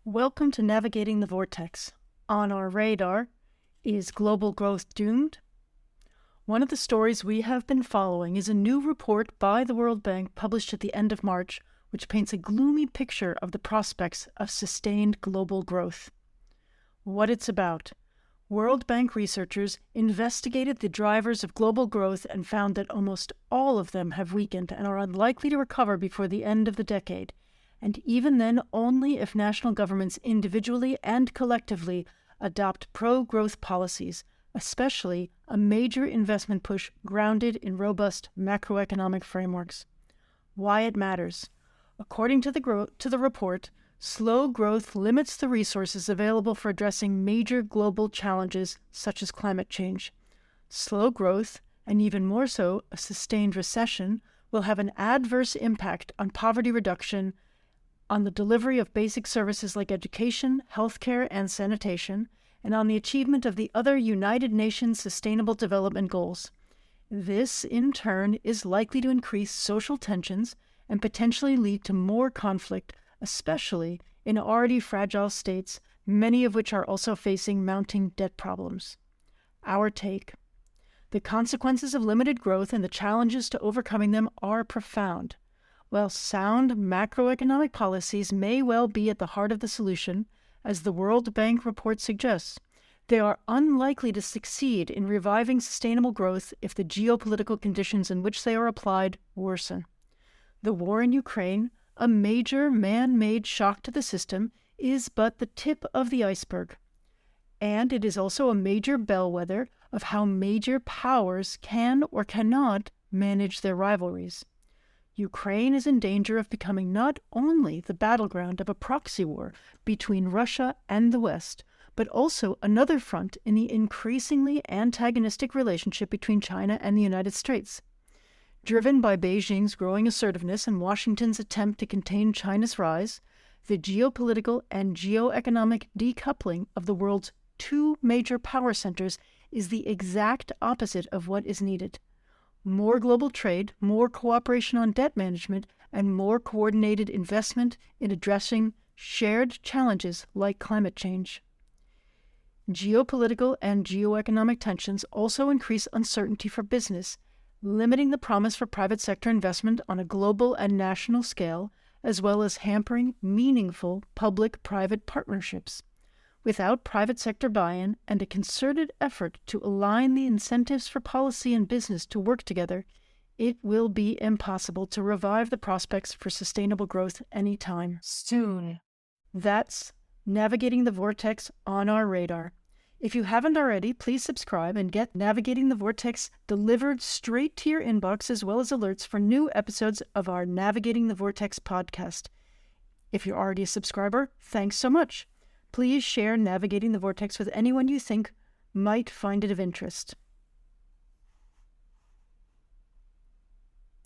Welcome to Navigating the Vortex. On our radar, is global growth doomed? One of the stories we have been following is a new report by the World Bank published at the end of March, which paints a gloomy picture of the prospects of sustained global growth. What it's about. World Bank researchers investigated the drivers of global growth and found that almost all of them have weakened and are unlikely to recover before the end of the decade, and even then only if national governments individually and collectively adopt pro-growth policies, especially a major investment push grounded in robust macroeconomic frameworks. Why it matters. According to the report, slow growth limits the resources available for addressing major global challenges such as climate change. Slow growth, and even more so, a sustained recession, will have an adverse impact on poverty reduction, on the delivery of basic services like education, healthcare, and sanitation, and on the achievement of the other United Nations Sustainable Development Goals. This, in turn, is likely to increase social tensions and potentially lead to more conflict, especially in already fragile states, many of which are also facing mounting debt problems. Our take. The consequences of limited growth and the challenges to overcoming them are profound. While sound macroeconomic policies may well be at the heart of the solution, as the World Bank report suggests, they are unlikely to succeed in reviving sustainable growth if the geopolitical conditions in which they are applied worsen. The war in Ukraine, a major man-made shock to the system, is but the tip of the iceberg. And it is also a major bellwether of how major powers can or cannot manage their rivalries. Ukraine is in danger of becoming not only the battleground of a proxy war between Russia and the West, but also another front in the increasingly antagonistic relationship between China and the United States. Driven by Beijing's growing assertiveness and Washington's attempt to contain China's rise, the geopolitical and geoeconomic decoupling of the world's two major power centers is the exact opposite of what is needed. More global trade, more cooperation on debt management, and more coordinated investment in addressing shared challenges like climate change. Geopolitical and geoeconomic tensions also increase uncertainty for business, limiting the promise for private sector investment on a global and national scale, as well as hampering meaningful public-private partnerships. Without private sector buy-in and a concerted effort to align the incentives for policy and business to work together, it will be impossible to revive the prospects for sustainable growth anytime soon. That's Navigating the Vortex on our radar. If you haven't already, please subscribe and get Navigating the Vortex delivered straight to your inbox, as well as alerts for new episodes of our Navigating the Vortex podcast. If you're already a subscriber, thanks so much. Please share Navigating the Vortex with anyone you think might find it of interest.